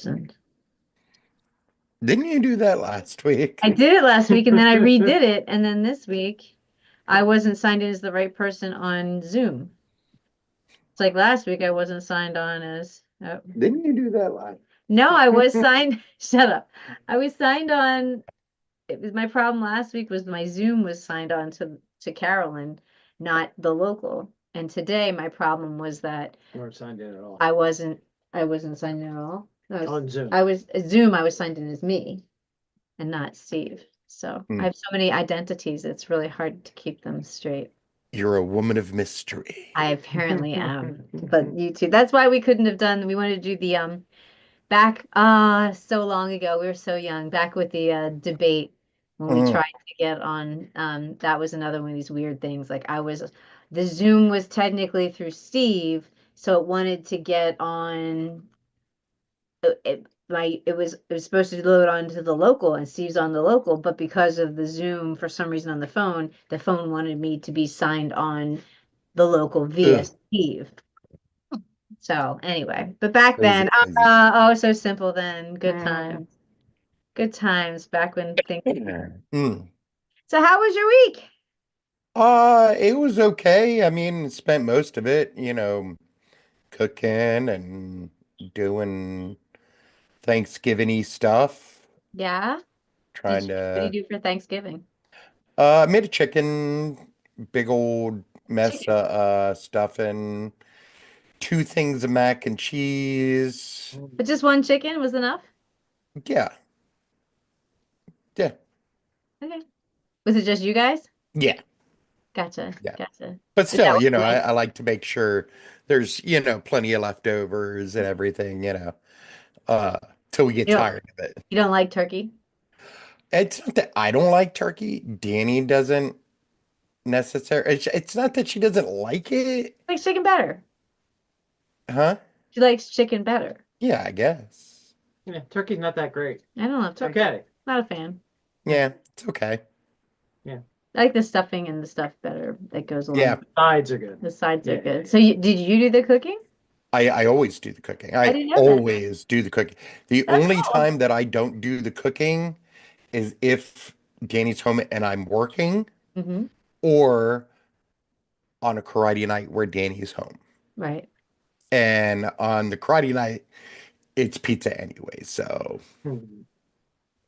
person. Didn't you do that last week? I did it last week and then I redid it. And then this week, I wasn't signed in as the right person on Zoom. It's like last week, I wasn't signed on as. Oh. Didn't you do that last? No, I was signed. Shut up. I was signed on. It was my problem last week was my Zoom was signed on to Carolyn, not the local. And today my problem was that You weren't signed in at all. I wasn't signed in at all. On Zoom. I was Zoom, I was signed in as me and not Steve. So I Hmm. have so many identities, it's really hard to keep them straight. You're a woman of mystery. I apparently am, but you too. That's why we couldn't have done, we wanted to do the back so long ago, we were so young, back with the debate when we Mm. tried to get on that was another one of these weird things. Like the Zoom was technically through Steve, so it wanted to get on it was supposed to load onto the local and Steve's on the local, but because of the Zoom for some reason on the phone wanted me to be signed on the local via Ugh, Steve. So anyway, but back those are then, crazy. oh, so simple then. Good times. Good times back when things. Mm. So how was your week? It was okay. I mean, spent most of it, cooking and doing Thanksgiving-y stuff, Yeah. trying What do you to do for Thanksgiving? I made a chicken, big old mess Chicken. of stuffing, two things of mac and cheese. But just one chicken was enough? Yeah, yeah, Okay. Was it just you guys? yeah, Gotcha. yeah. Gotcha. But Is that still, what you I, like? I like to make sure there's, plenty of leftovers and everything, uh, till we get You don't tired of it. you don't like turkey? It's not that I don't like turkey. Danny doesn't necessarily. It's not that she doesn't like it, Likes chicken better. huh? She likes chicken better. Yeah, I guess. Yeah, turkey's not that great. I don't love It's turkey. okay. Not a fan. Yeah, Yeah, it's okay. yeah. I like the stuffing and the stuff better that goes along. Yeah, Sides are good. The sides are Yeah, yeah, good. So did you do the cooking? I always do the cooking. I I didn't know that. always do the cooking. The That's only cool. time that I don't do the cooking is if Danny's home and I'm working, Hmm. or on a karate night where Danny's home. Right. And on the karate night, it's pizza anyway, so yeah. not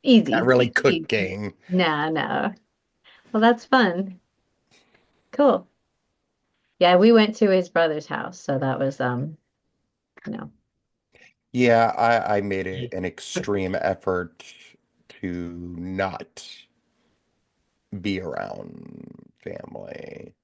Easy. really Easy, easy. cooking. No, no. Well, that's fun. Cool. Yeah, we went to his brother's house, so that was you know. Yeah, I made it an extreme effort to not be around family.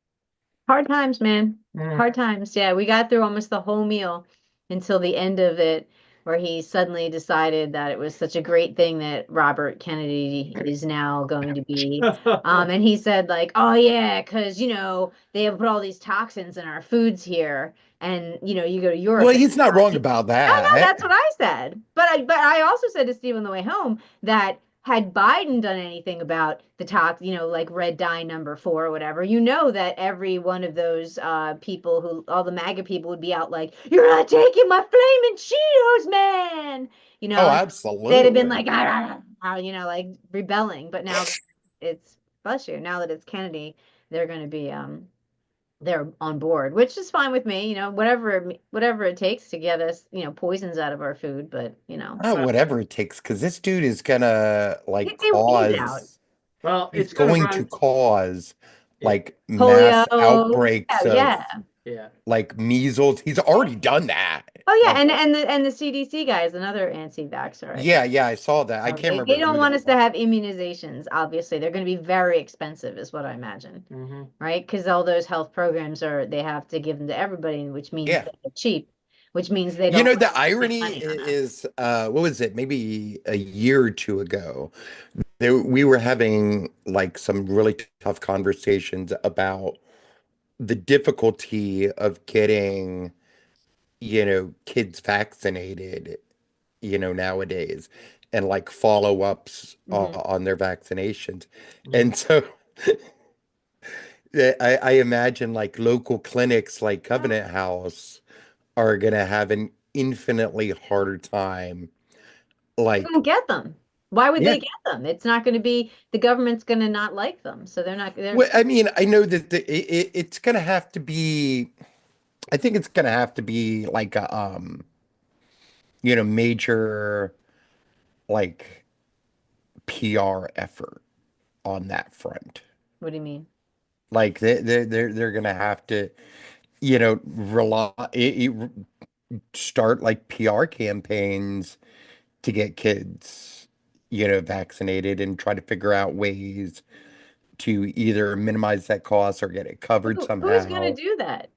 Hard times, man. Mm. Hard times. Yeah, we got through almost the whole meal until the end of it, where he suddenly decided that it was such a great thing that Robert Kennedy is now going to be. And he said like, "Oh yeah, because they have put all these toxins in our foods here, and you go to Well, Europe and he's not wrong about no, no, that. that's what I said. But I also said to Steve on the way home that had Biden done anything about the tox, like red dye number 4 or whatever, that every one of those people all the MAGA people would be out like, "You're not taking my flaming Cheetos, man!" Oh, And they'd have been absolutely. like, "Ah, ah, ah," like rebelling. But now it's bless you. Now that it's Kennedy, they're going to be they're on board, which is fine with me, whatever it takes to get us, poisons out of our food, but Not whatever it takes, because this dude is gonna like they weed it out. Well, he's it's going to going to run. cause Yeah, like Polio. mass outbreaks Oh of yeah. yeah. like measles. He's already done that. Oh yeah, Like, and the CDC guy is another anti-vaxxer, I yeah, think. yeah, I saw that. I can't They remember don't who want that us to was. have immunizations, obviously. They're going to be very expensive, is what I imagine, Hmm. right? Because all those health programs they have to give them to everybody, which means Yeah. they're cheap, which means they You don't know, the spend irony money on us. is, what was it? Maybe a year or two ago, we were having like some really tough conversations about the difficulty of getting, kids vaccinated, nowadays, and like follow-ups Hmm. on their vaccinations. Hmm. And so yeah, I imagine like local clinics like Covenant House are gonna have an infinitely harder time Like, Don't get them. Why would yeah. they get them? It's not going to be, the government's going to not like them. So they're not, they're, Well, I mean, I know that it's gonna have to be. I think it's gonna have to be like a major like PR effort on that front. what do you mean? Like they're gonna have to, rely start like PR campaigns to get kids, vaccinated and try to figure out ways to either minimize that cost or get it covered Who's going to somehow. do that?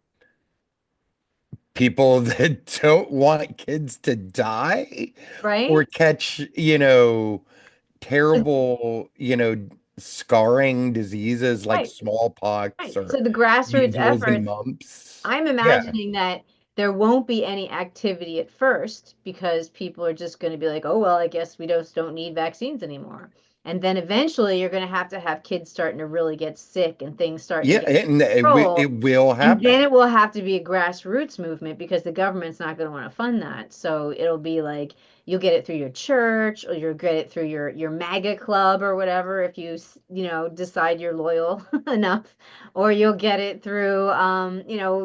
People that don't want kids to die Right? or catch, terrible, scarring diseases like Right. smallpox Right. So or the grassroots measles and efforts, mumps. I'm Yeah. imagining that there won't be any activity at first because people are just going to be like, oh, well, I guess we just don't need vaccines anymore. And then eventually you're going to have kids starting to really get sick and things starting to Yeah, get and control. it will And then happen. it will have to be a grassroots movement because the government's not going to want to fund that. So it'll be like you'll get it through your church or you'll get it through your MAGA club or whatever if decide you're loyal enough, or you'll get it through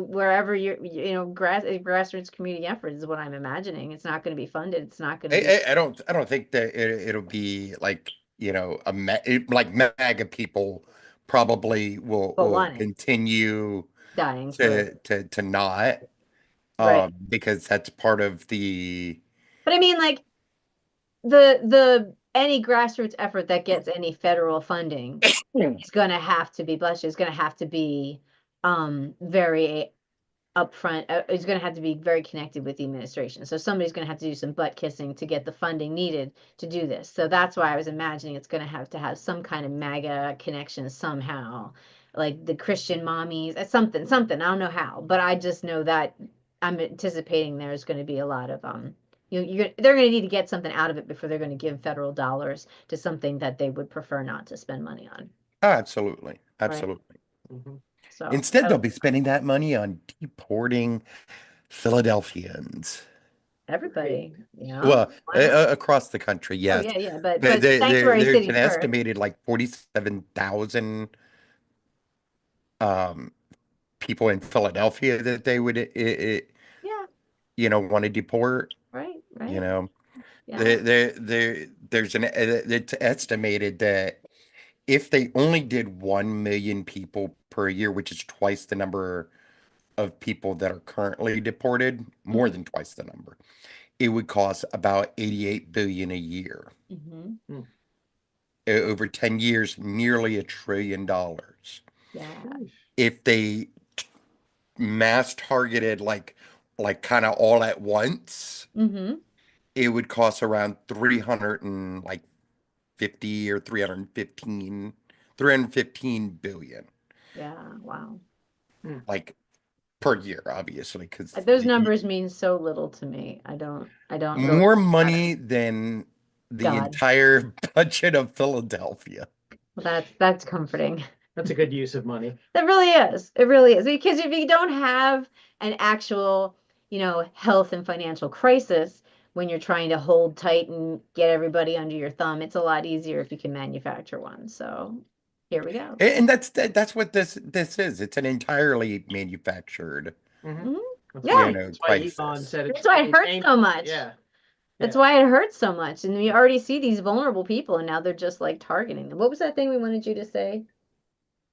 wherever grassroots community effort is what I'm imagining. It's not going to be funded. It's not going to be I don't think that it'll be like, like MAGA people probably will but want it continue dying for to not right. because that's part of the But I mean like the any grassroots effort that gets any federal funding is going to have to be bless you, is going to have to be very upfront. Is going to have to be very connected with the administration. So somebody's going to have to do some butt kissing to get the funding needed to do this. So that's why I was imagining it's going to have some kind of MAGA connection somehow, like the Christian mommies, something. I don't know how, but I just know that I'm anticipating there's going to be a lot of they're going to need to get something out of it before they're going to give federal dollars to something that they would prefer not to spend money on, absolutely, right? absolutely. Mhm. So Instead, they'll be spending that money on deporting Philadelphians. everybody, Well, why not? across the country, Oh yes. yeah, but There, there, there- sanctuary there's cities an first. estimated like 47,000 um, people in Philadelphia that they would, Yeah, want to deport. right, You right. know, Yeah. it's estimated that if they only did 1 million people per year, which is twice the number of people that are currently deported, more Mhm. than twice the number, it would cost about 88 billion a year. Mhm. Over 10 years, nearly $1 trillion. Yeah. If they mass targeted like kind of all at once, Mhm. it would cost around 300 and like 50 or 315 billion, Yeah. Wow. like per year, obviously, because Those numbers mean so little to me. I don't really more matter. money than the God. entire budget of Philadelphia. Well, that's comforting. That's a good use of money. That really is. It really is. Because if you don't have an actual, health and financial crisis when you're trying to hold tight and get everybody under your thumb, it's a lot easier if you can manufacture one. So here we go. And that's what this is. It's an entirely manufactured, Mhm. Mhm. That's Yeah. why, that's why Elon crisis. said That's why it hurts so painful. much. Yeah. That's Yeah. why it hurts so much. And we already see these vulnerable people, and now they're just like targeting them. What was that thing we wanted you to say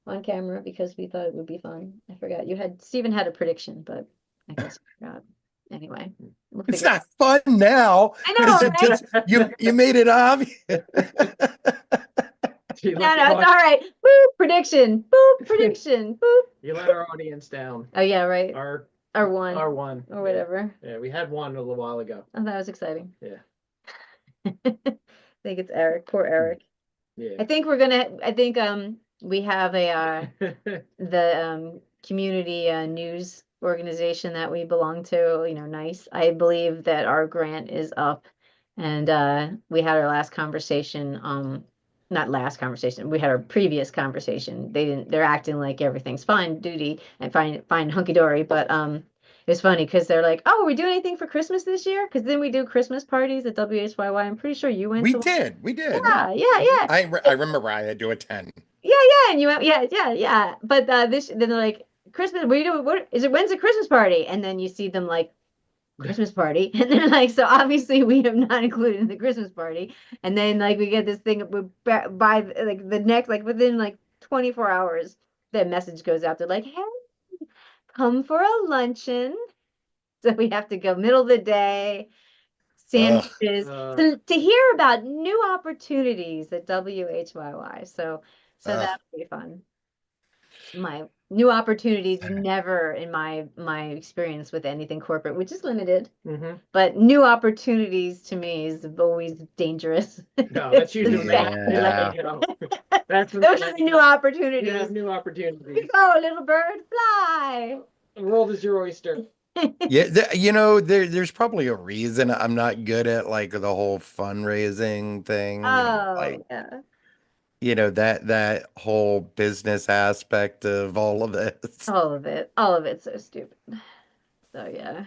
on camera because we thought it would be fun? I forgot. Stephen had a prediction, but I guess I forgot. Anyway, we'll It's figure it not fun now I because know, it right? just you made it obvious. You No, let no, the it's all right. Boop, prediction. Boop, prediction. Boop. You let our audience down. Oh, yeah, right. Our one. our one. Or whatever. Yeah, we had one a little while ago. Oh, that was exciting. Yeah. I think it's Eric. Poor Eric. Yeah. I think we have the community news organization that we belong to, nice. I believe that our grant is up, and we had our last conversation, not last conversation, we had our previous conversation. They're acting like everything's fine, duty and fine hunky dory, but it's funny because they're like, "Oh, are we doing anything for Christmas this year?" Because then we do Christmas parties at WHYY. I'm pretty sure you went We to one. did. We did. Yeah, yeah, yeah. I remember I had to attend. Yeah, yeah, and you went, yeah, yeah, yeah. But then they're like, Christmas, what are you doing? What is it? When's the Christmas party? And then you see them like, Christmas party, and they're like, so obviously we have not included in the Christmas party. And then like we get this thing by like the next like within like 24 hours, that message goes out. They're like, hey, come for a luncheon. So we have to go middle of the day, Ugh. sandwiches, Uh, to hear about new opportunities at WHYY. So Ugh. that'll be fun. My new opportunities never in my experience with anything corporate, which is limited, mhm. but new opportunities to me is always dangerous. No, that's usually when they Bad. have to let you go. That's when Those they are let the you new go. opportunities. Yeah, new opportunities. Go, little bird, fly. The world is your oyster. Yeah, there's probably a reason I'm not good at like the whole fundraising thing. Oh, Like, yeah. that whole business aspect of all of this. All of it. All of it's so stupid. So yeah.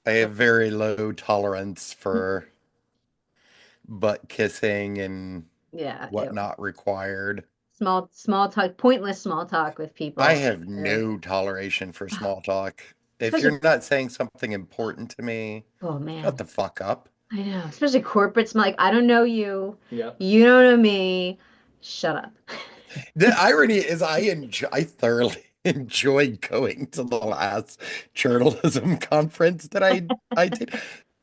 I have very low tolerance for butt kissing and Yeah. whatnot required. Small talk, pointless small talk with people. I have no toleration for small talk. If Especially, you're not saying something important to me, oh man. shut the fuck up. I know, especially corporate smell. Like, I don't know you. Yeah. You don't know me. Shut up. The irony is I thoroughly enjoyed going to the last journalism conference that I did.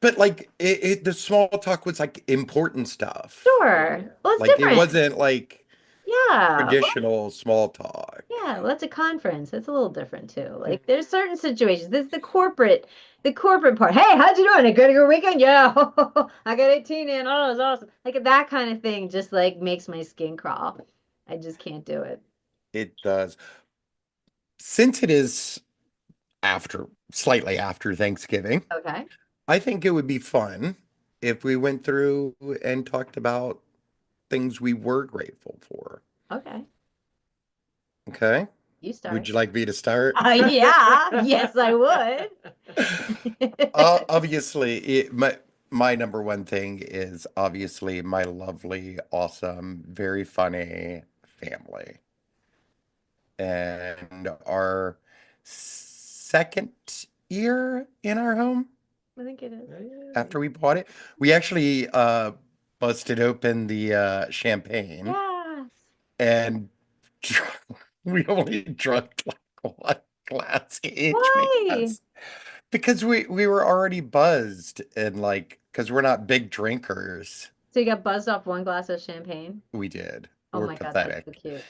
But like the small talk was like important stuff. Sure. Well, it's Like it different. wasn't like Yeah. traditional small talk. Yeah. Well, it's a conference. It's a little different too. Like, there's certain situations. This is the corporate part. Hey, how'd you doing? A good weekend? Yeah. I got 18 in. Oh, it was awesome. Like that kind of thing just like makes my skin crawl. I just can't do it. It does. Since it is slightly after Thanksgiving, Okay. I think it would be fun if we went through and talked about things we were grateful for. Okay. Okay? You start. Would you like me to start? Yeah. Yes, I would. Obviously, my number one thing is obviously my lovely, awesome, very funny family. And our second year in our home I think it is. after we bought it, we actually busted open the champagne Yes. and we only drank like one glass each Why? because we were already buzzed and like because we're not big drinkers. So you got buzzed off one glass of champagne? We did. Oh We're my God, that's so pathetic. cute.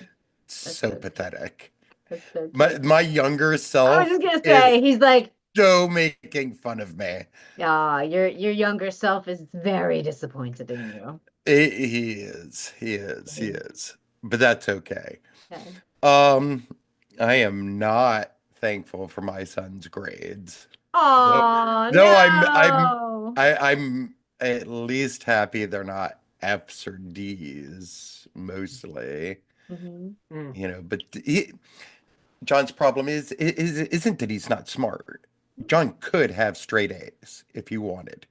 So so cute. pathetic. That's so cute. My younger I was self just gonna say, is he's like, so making fun of me. ah, your younger self is very disappointed in you. He is. He is. He is. But that's okay. Okay. I am not thankful for my son's grades. Oh No, no. I'm at least happy they're not F's or D's mostly. Mhm. But John's problem isn't that he's not smart. John could have straight A's if he wanted.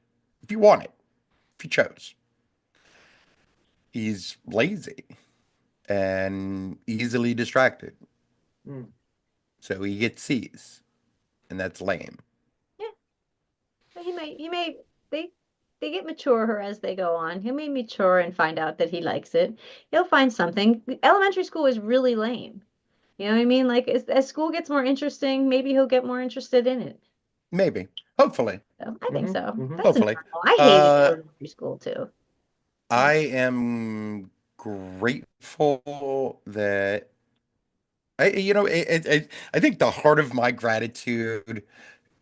If he chose. He's lazy and easily distracted. Mm. So he gets C's, and that's lame. But they get maturer as they go on. He may mature and find out that he likes it. He'll find something. Elementary school is really lame. You know what I mean? Like as school gets more interesting, maybe he'll get more interested in it. Maybe. Hopefully. So I think so. That's Hopefully. normal. I hated elementary school too. I am grateful that I think the heart of my gratitude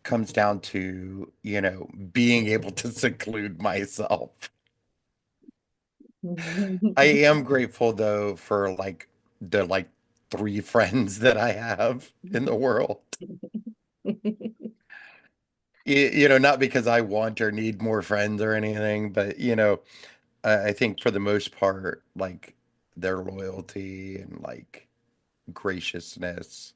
comes down to, being able to seclude myself. I am grateful though for like the like 3 friends that I have in the world. Not because I want or need more friends or anything, but I think for the most part, like their loyalty and like graciousness,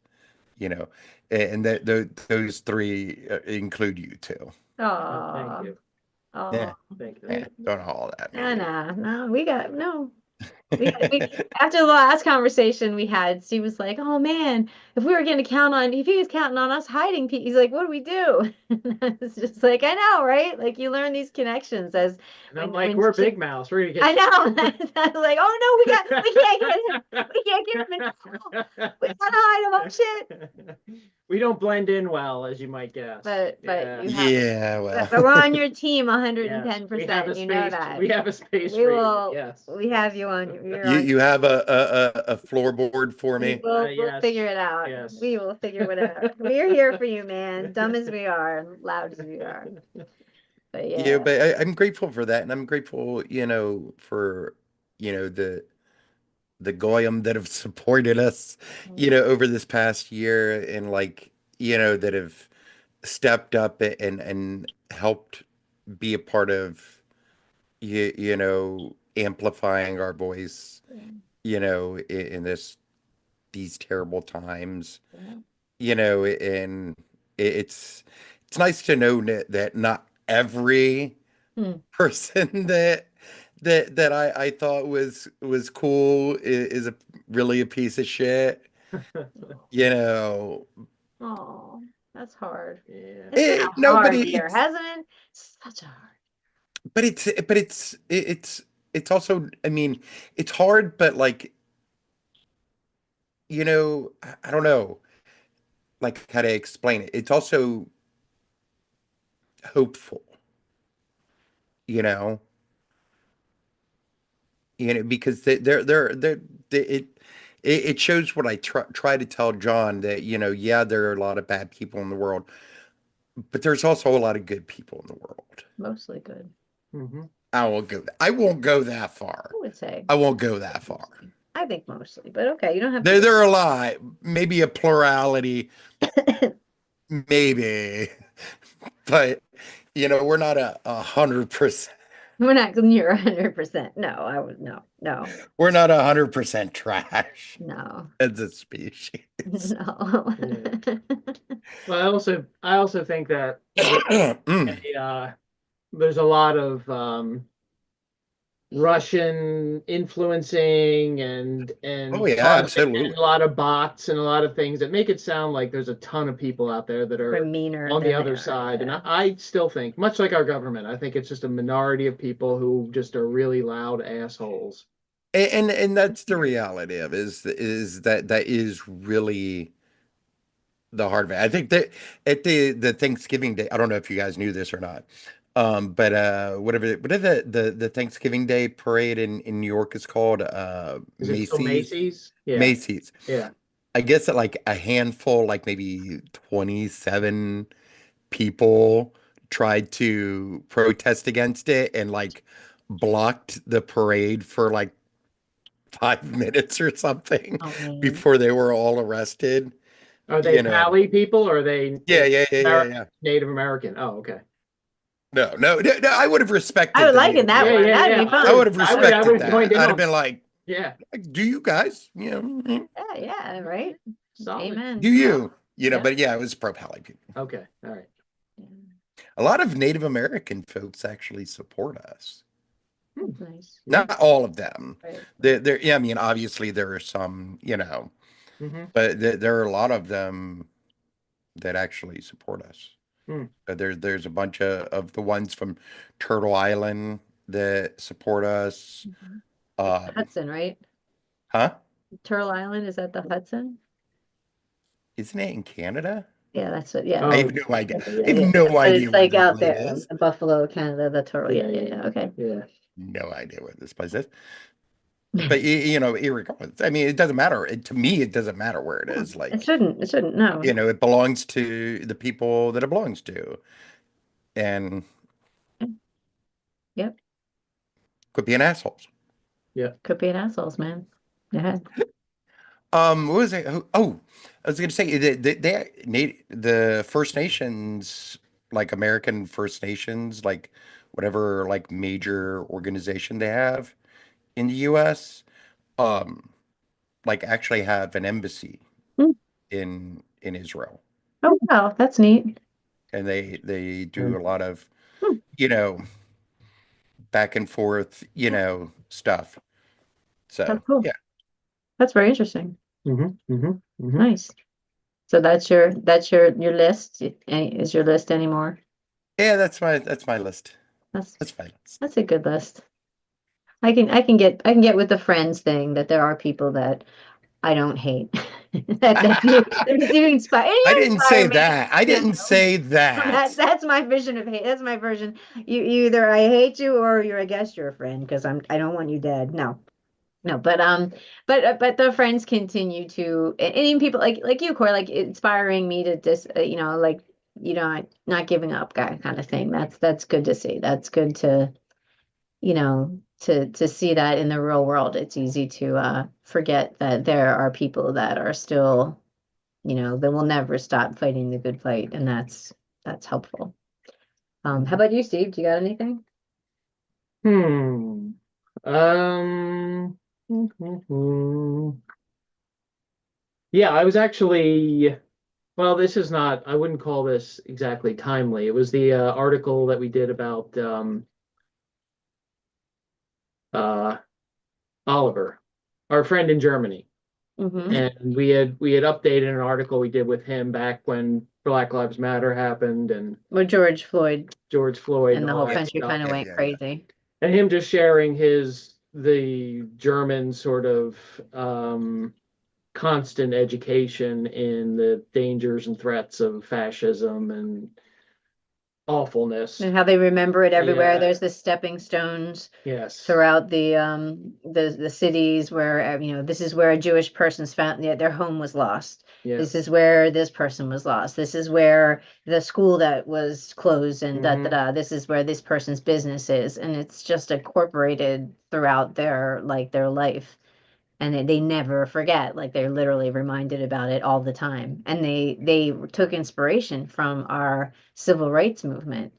you know, and that those three include you too. Oh, thank Oh, you. Yeah, Thank you. yeah, don't haul that, no, maybe. no, we got no. After the last conversation we had, Steve was like, "Oh man, if we were going to count on, if he was counting on us hiding people, he's like, what do we do?" And I was just like, I know, right? Like you learn these connections as And I'm when like, when we're shit- Big Mouse. We're gonna get. I know. I was like, oh no, we can't get him. We can't get him in trouble. We gotta hide him. Oh shit. We don't blend in well, as you might guess. But Yeah. you have, Yeah, well, but we're on your team Yes, we have a 110%. You know space. that. We have a space We for you. will. Yes. We have you on. You're you on. you have a floorboard for me? We'll yes, figure it out. yes. We will figure whatever out. We're here for you, man. Dumb as we are and loud as we are. But Yeah, yeah. but I'm grateful for that, and I'm grateful, for the goyim that have supported us, over this past year, and like, that have stepped up and helped be a part of amplifying our voice, in these terrible times, and it's nice to know that not every Hmm. person that I thought was cool is really a piece of shit. You know, Oh, that's hard. Yeah. It's been a no, but hard year, hasn't it? Such a hard. it's also, I mean, it's hard, but like, I don't know, like how to explain it. It's also hopeful, you know, because it shows what I try to tell John, that, yeah, there are a lot of bad people in the world, but there's also a lot of good people in the world. Mostly good, Mhm. I won't go that far. I would say. I won't go that far. I think mostly, but okay, you don't have There are a lot, maybe a plurality, maybe, but we're not 100%. We're not near 100%. No, I would no, no, We're not 100% trash no, as a species. no. Well, I also think that Mm. there's a lot of Russian influencing Oh yeah, and absolutely. a lot of bots and a lot of things that make it sound like there's a ton of people out there that We're are meaner on the than other they are, side. And yeah. I still think, much like our government, I think it's just a minority of people who just are really loud assholes. And that's the reality of it, is that is really the heart of it. I think that at the Thanksgiving Day, I don't know if you guys knew this or not, but whatever the Thanksgiving Day parade in New York is called, Is it still Macy's. Macy's? Yeah, Macy's. yeah. I guess that like a handful, like maybe 27 people tried to protest against it, and like blocked the parade for like 5 minutes or something Oh man. before they were all arrested. Are they You know, Pali people or are they yeah, yeah, yeah, yeah, yeah. Native American? Oh, okay. No, no, no, no, I would have I respected would the like it Native that Yeah, one. Americans. yeah, That'd yeah. be fun. I would have I respected would that. join in I'd have on. been like, Yeah, do you guys, Yeah, yeah, right. solid. Amen. do you, Yeah. but yeah, it was pro Pali people. Okay, all right. Yeah, A lot of Native American folks actually support us. that's nice. Not all of them. Right. Yeah, I mean, obviously there are some, Mm-hmm. but there are a lot of them that actually support us. Hmm. There's a bunch of the ones from Turtle Island that support us. Hudson, right? Huh? Turtle Island, is that the Hudson? Isn't it in Canada? Yeah, that's what. Yeah. Oh, I have no idea. Yeah, I have yeah. no But idea it's where like this out place there, is. Buffalo, Canada, the turtle. Yeah, yeah, yeah. Okay. Yeah. No idea where this place is. But irregardless, I mean, it doesn't matter. To me, it doesn't matter where it is. It Like, shouldn't. It shouldn't. No. it belongs to the people that it belongs to, and Yep. quit being assholes. Could be an assholes, man. Yeah. What was it? Oh, I was gonna say the First Nations, like American First Nations, like whatever, like major organization they have in the U.S., um, like actually have an embassy Hmm. in in Israel, Oh, wow, that's neat. and they do a lot of, Hmm, you know, back and forth, stuff. that's So cool. yeah, That's very interesting. Mm-hmm, mm-hmm, mm-hmm. Nice. So that's your list. Is your list anymore? yeah, that's my list. That's That's my list. that's a good list. I can get with the friends thing that there are people that I don't hate. that do inspire. I You didn't inspire say me. that. I No, didn't say that. that's my vision of hate. That's my version. You either I hate you or you're I guess you're a friend because I don't want you dead. No. No, but the friends continue to, and even people like you, Corey, like inspiring me to just, like not giving up, guy, kind of thing. That's good to see. That's good to to see that in the real world. It's easy to forget that there are people that are still, that will never stop fighting the good fight, and that's helpful. How about you, Steve? Do you got anything? Hmm. Um. Yeah, I was actually. Well, this is not. I wouldn't call this exactly timely. It was the article that we did about uh, Oliver, our friend in Germany, Mm-hmm. and we had updated an article we did with him back when Black Lives Matter happened and Well, George Floyd George Floyd and and the all whole Yeah, that country stuff. kind of yeah, went yeah, yeah. crazy. And him just sharing the German sort of constant education in the dangers and threats of fascism and awfulness. And how they remember it everywhere. Yeah, There's the stepping stones yes, throughout the cities where this is where a Jewish person's found their home was lost. This yes. is where this person was lost. This is where the school that was closed and da da Hmm. da. This is where this person's business is, and it's just incorporated throughout their life. And they never forget, like they're literally reminded about it all the time, and they took inspiration from our civil rights movement,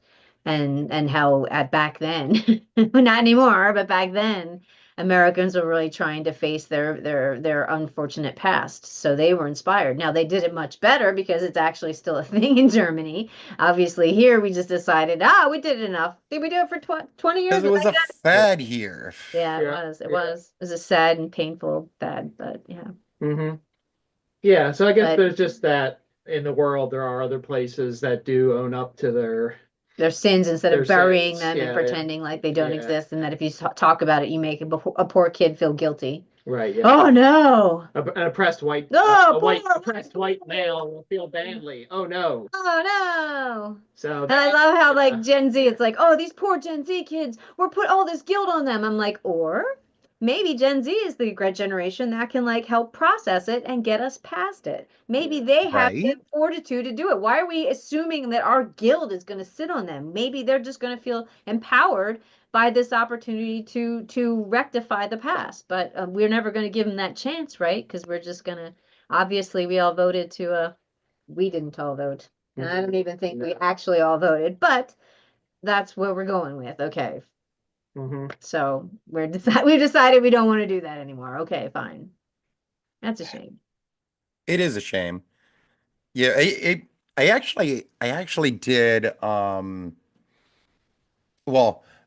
and how at back then well, not anymore, but back then Americans were really trying to face their unfortunate past, so they were inspired. Now they did it much better because it's actually still a thing in Germany. Obviously here we just decided, we did it enough. Did we do it for 20 years? Because it was a fad here. Yeah, it Yeah, was. It yeah. was. It was a sad and painful bad, but yeah. Hmm. Yeah, so I guess But there's just that in the world there are other places that do own up to their sins, instead their of burying sins. them and Yeah, yeah, pretending like they don't yeah. exist, and that if you talk about it, you make a poor kid feel guilty. Right, yeah. Oh no! An oppressed white, Oh, a poor white oppressed white male will feel badly. Oh no. Oh no! So And I that, love how yeah. like Gen Z, it's like, oh, these poor Gen Z kids, we're put all this guilt on them. I'm like, or maybe Gen Z is the great generation that can like help process it and get us past it. Maybe Yeah. they have the Right? fortitude to do it. Why are we assuming that our guilt is going to sit on them? Maybe they're just going to feel empowered by this opportunity to rectify the past. But we're never going to give them that chance, right? Because we're just going to. Obviously, we all voted to. We didn't all vote. And I don't even think we No. actually all voted, but that's where we're going with. Okay. Hmm. So we've decided we don't want to do that anymore. Okay, fine. That's a shame. It is a shame. Yeah, I actually did well,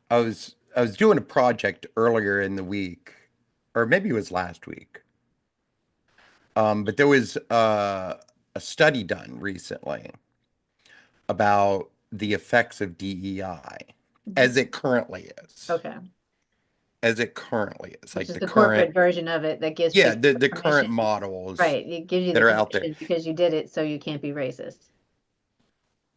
I was doing a project earlier in the week, or maybe it was last week. But there was a study done recently about the effects of DEI Mhm. as it currently is. Okay. As it currently is, Which like is the the current, corporate version of it that gives yeah, people the the current permission. models Right. It gives you that the are out there. permission because you did it, so you can't be racist.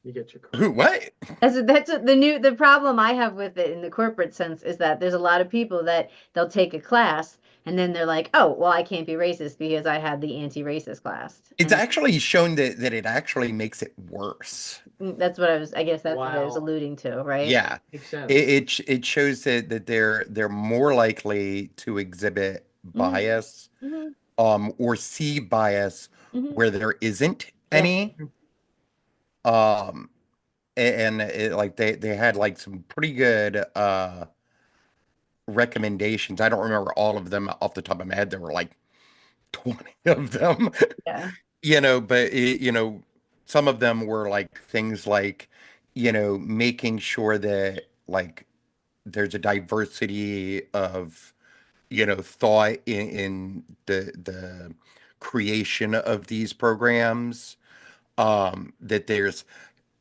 You get your card. Who, what? The problem I have with it in the corporate sense is that there's a lot of people that they'll take a class and then they're like, oh, well, I can't be racist because I had the anti-racist class. It's And actually shown that it actually makes it worse. that's what I guess that's what I was Wow. alluding to, right? Yeah, Makes sense. it shows that they're more likely to exhibit Hmm. bias, Hmm. or see bias Hmm. where there isn't Yeah. any. Um, and like they had like some pretty good recommendations. I don't remember all of them off the top of my head. There were like 20 of them. Yeah. but some of them were like things like, making sure that like there's a diversity of, thought in the creation of these programs, that there's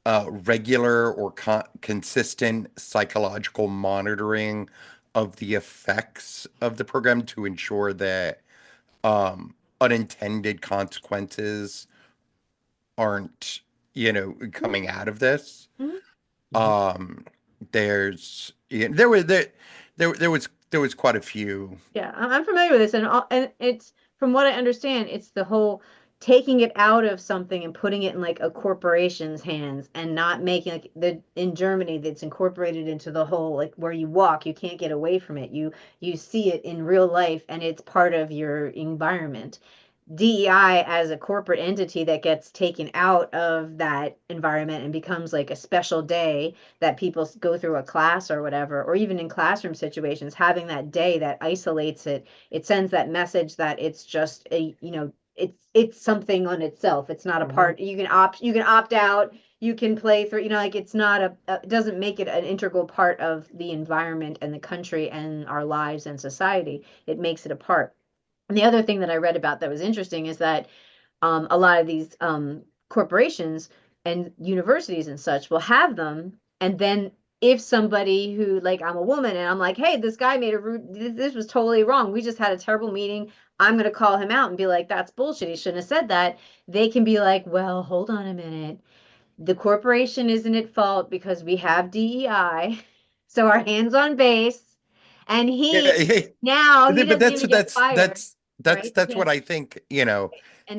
regular or consistent psychological monitoring of the effects of the program to ensure that unintended consequences aren't, coming out of this. Mhm. Um, there's there was quite a few. Yeah, I'm familiar with this, and it's from what I understand, it's the whole taking it out of something and putting it in like a corporation's hands and not making like the in Germany that's incorporated into the whole like where you walk, you can't get away from it. You see it in real life and it's part of your environment. DEI as a corporate entity that gets taken out of that environment and becomes like a special day that people go through a class or whatever, or even in classroom situations, having that day that isolates it, it sends that message that it's just it's something on itself. It's not a part. You can opt out. You can play through. Like it's not it doesn't make it an integral part of the environment and the country and our lives and society. It makes it a part. And the other thing that I read about that was interesting is that a lot of these corporations and universities and such will have them. And then if somebody who, like, I'm a woman and I'm like, hey, this guy made a rude, this was totally wrong. We just had a terrible meeting. I'm going to call him out and be like, that's bullshit. He shouldn't have said that. They can be like, well, hold on a minute. The corporation isn't at fault because we have DEI. So our hands on base. And he Yeah, now he but doesn't that's even get that's fired, that's that's right? that's what I think, And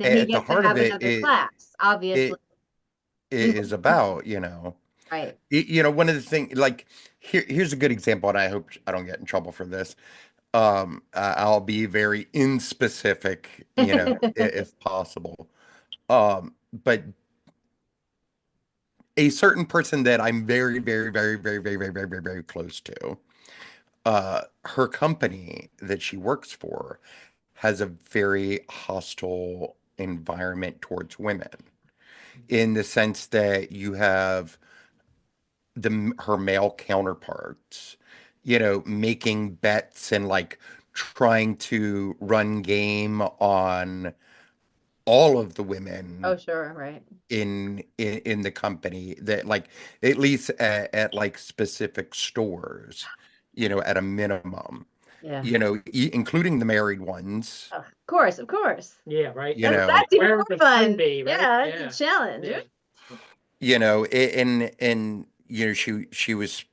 then he at the gets to heart of have it, another class, obviously. it is about, Right. one of the things, like, here's a good example, and I hope I don't get in trouble for this. I'll be very inspecific, if possible. But a certain person that I'm very, very, very, very, very, very, very, very, very close to, her company that she works for has a very hostile environment towards women, in the sense that you have her male counterparts, making bets and like trying to run game on all of the Oh, women sure, right. in the company, that like, at least at like specific stores, at a minimum, Yeah. including the married ones, Oh, of course, of course. Yeah, right. you That's know, even Where more the fun fun. be, right? Yeah, Yeah. it's a challenge. Yeah. and she was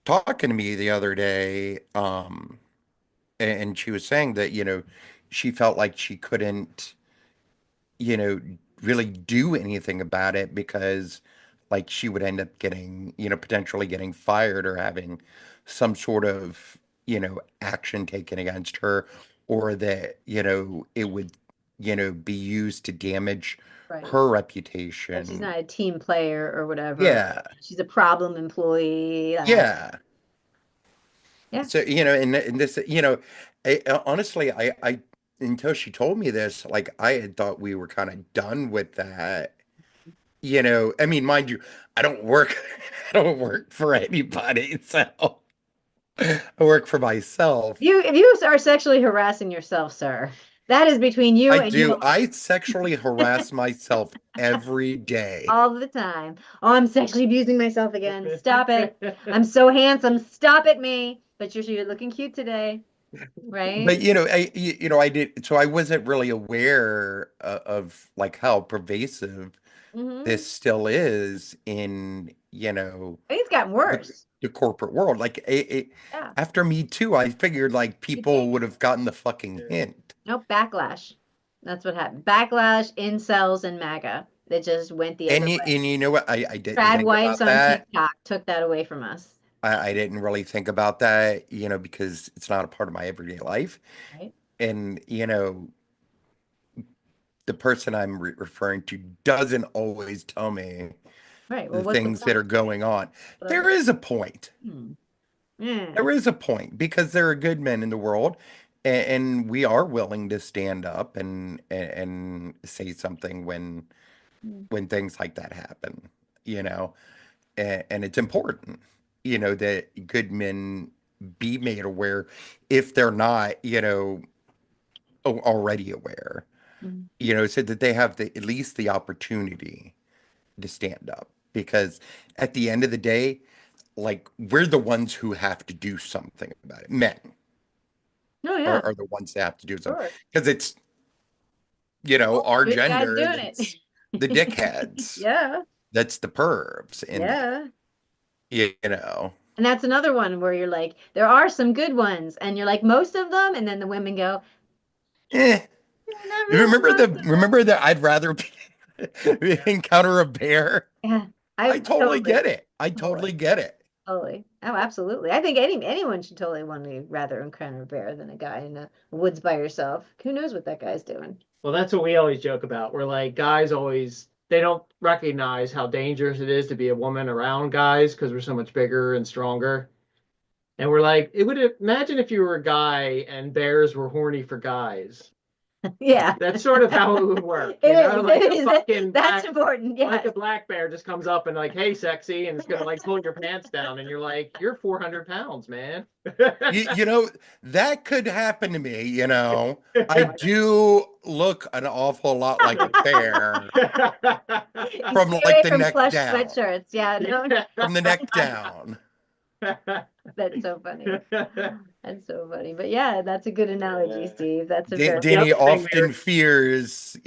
talking to me the other day, and she was saying that, she felt like she couldn't, you know, really do anything about it because like she would end up getting, potentially getting fired or having some sort of, action taken against her, or that, it would, be used to damage Right. her That she's reputation. not a team player or whatever. Yeah. She's a problem employee. Yeah. Yeah. So, and this, honestly, I, until she told me this, like I had thought we were kind of done with that. I mean, mind you, I don't work, I don't work for anybody, so I work for myself. If you are sexually harassing yourself, sir, that is between you I and you do. alone I sexually harass myself every day. all the time. Oh, I'm sexually abusing myself again. Stop it. I'm so handsome. Stop it, me. But you're looking cute today, right? But I did. So I wasn't really aware of like how pervasive Mm-hmm. this still is in, I think it's gotten the, worse. the corporate world. Like Yeah. after Me Too, I figured like You think? people would have gotten the fucking Yeah. hint. Nope, backlash. That's what happened. Backlash, incels, and MAGA. That just went the other way. And you know what? I didn't Trad think wives about on that. TikTok took that away from us, I didn't really think about that, because it's not a part of my everyday life. right? And, the person I'm referring to doesn't always tell me Right. Well, the what's the things that point? are going on. What are There they? is a point. Hmm. Yeah. There is a point because there are good men in the world, and we are willing to stand up and say something Mm. when things like that happen, you know, and it's important, that good men be made aware if they're not, already aware, Mm. so that they have at least the opportunity to stand up. Because at the end of the day, like, we're the ones who have to do something about it. Men Oh are, yeah, are the ones that have to do something sure. because it's, Well, our good guys gender doing that's it. the dickheads, Yeah, that's the pervs in there, yeah. you know. And that's another one where you're like, there are some good ones, and you're like, most of them, and then the women go, Eh. yeah, not You really most of them. remember that I'd rather encounter a bear? Yeah, I I totally totally, get it. I totally, totally get it. totally. Oh, absolutely. I think anyone should totally want to rather encounter a bear than a guy in the woods by yourself. Who knows what that guy's doing? Well, that's what we always joke about. We're like, guys always, they don't recognize how dangerous it is to be a woman around guys because we're so much bigger and stronger. And we're like, it would imagine if you were a guy and bears were horny for guys. Yeah, That's sort of how it would work, it you know? is. Like It a is. fucking That's black, important. like Yes. a black bear just comes up and like, hey, sexy, and it's gonna like pull your pants down, and you're like, you're 400 pounds, man. That could happen to me, I do look an awful lot like a bear You from stay like away the from neck plush down. sweatshirts. Yeah, no, From the neck down. that's so funny. That's so funny. But yeah, that's a good analogy, Steve. That's a very The Danny other thing we often were, fears,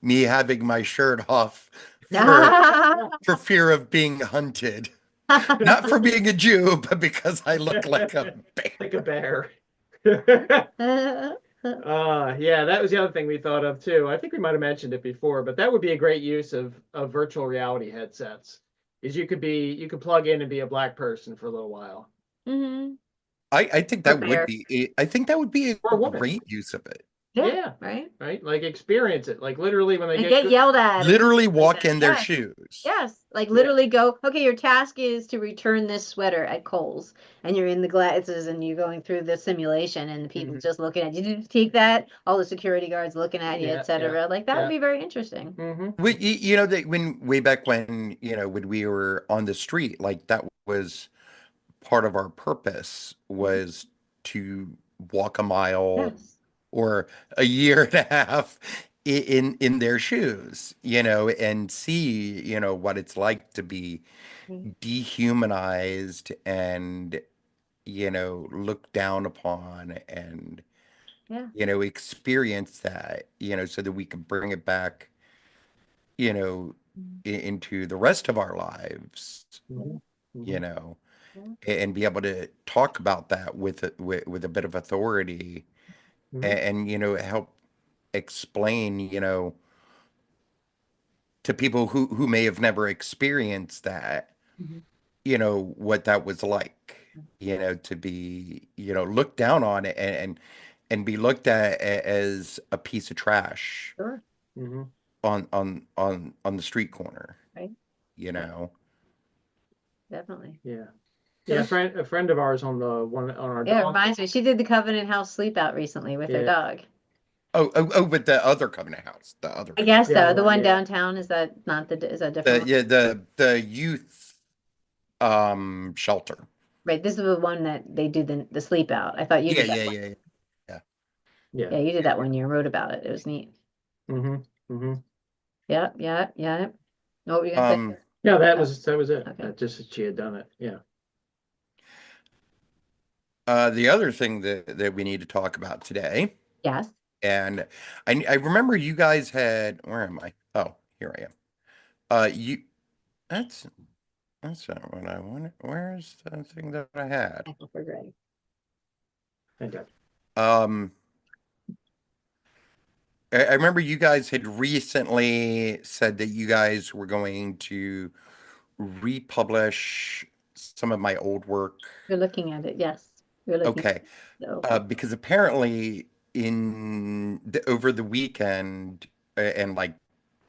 me having my shirt off for fear of being hunted. Not for being a Jew, but because I look like a like a bear. bear. Yeah, that was the other thing we thought of too. I think we might have mentioned it before, but that would be a great use of virtual reality headsets. Is you could plug in and be a black person for a little while. Hmm. I think Or that would bear. be I think that would be Or a a woman. great use of it. Yeah, Yeah, right. right. Like experience it. Like literally when they And get get good. yelled at and Literally stuff like walk that. in their Yes. shoes. Yes. Like Yeah. literally go, okay, your task is to return this sweater at Kohl's. And you're in the glasses and you're going through the simulation and the people Mhm. just looking at you. Did you take that? All the security guards looking at you, Yeah, etc. Like that would yeah. be very interesting. Mm-hmm. That when way back when, when we were on the street, like that was part of our purpose was to walk a mile Yes. or a year and a half in their shoes, and see, what it's like to be Mm. dehumanized and, looked down upon and, Yeah. experience that, so that we can bring it back, you know, Mm. into the rest of our lives, Mm-hmm. you Mm-hmm. know, Yeah. and be able to talk about that with a bit of authority Mm-hmm. and, help explain, to people who may have never experienced that, Mhm. what that was like, to be, looked down on it and be looked at as a piece of trash Sure. Mm-hmm. on the street corner, Right. you know. Definitely. Yeah. So Yeah, a friend of ours on the one on our yeah, it dog. reminds me. She did the Covenant House sleep out recently with her Yeah. dog. Oh, but the other Covenant House, the other I guess The so. other The one, one yeah. downtown, is that not is that a different one? the youth shelter. Right. This is the one that they do the sleep out. I thought you Yeah, did that yeah, one. yeah, yeah. Yeah. Yeah, you did that one year, wrote about it. It was neat. Mm-hmm. Mm-hmm. Yep, yep, yep. What were you gonna say? Um, Yeah, that Oh, was it. okay. That just that she had done it. Yeah. the other thing that we need to talk about today, Yes. and I remember you guys had, where am I? Oh, here I am. You that's not what I wanted. Where's the thing that I had? I for Greg. Thank God. Um, I remember you guys had recently said that you guys were going to republish some of my old work. You're looking at it. Yes. You're looking Okay. so Because apparently over the weekend and like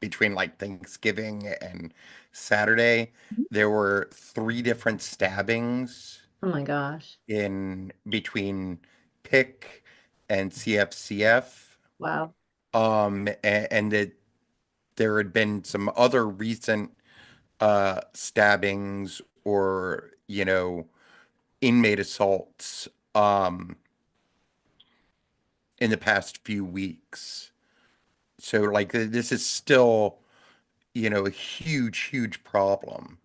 between like Thanksgiving and Saturday, there were 3 different stabbings oh my gosh. in between Pick, and CFCF. Wow. And that there had been some other recent stabbings or, inmate assaults in the past few weeks. So like this is still, a huge, huge problem.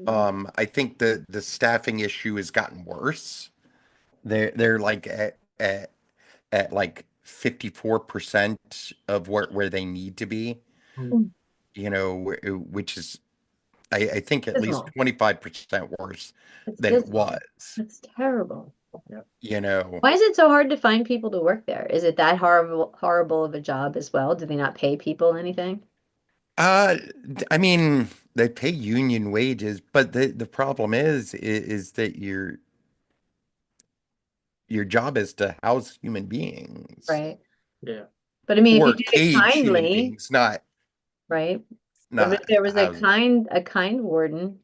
I think the staffing issue has gotten worse. They're like at like 54% of where they need to be, Mm. which is I think at least Dismal. 25% worse It's than it dismal. was, It's terrible. you know. Why is it so hard to find people to work there? Is it that horrible of a job as well? Do they not pay people anything? Uh, I mean, they pay union wages, but the problem is that your job is to house human beings Right. Yeah. But I mean, if you or did it cage human kindly, beings, not right? What if not there was housing. a kind warden?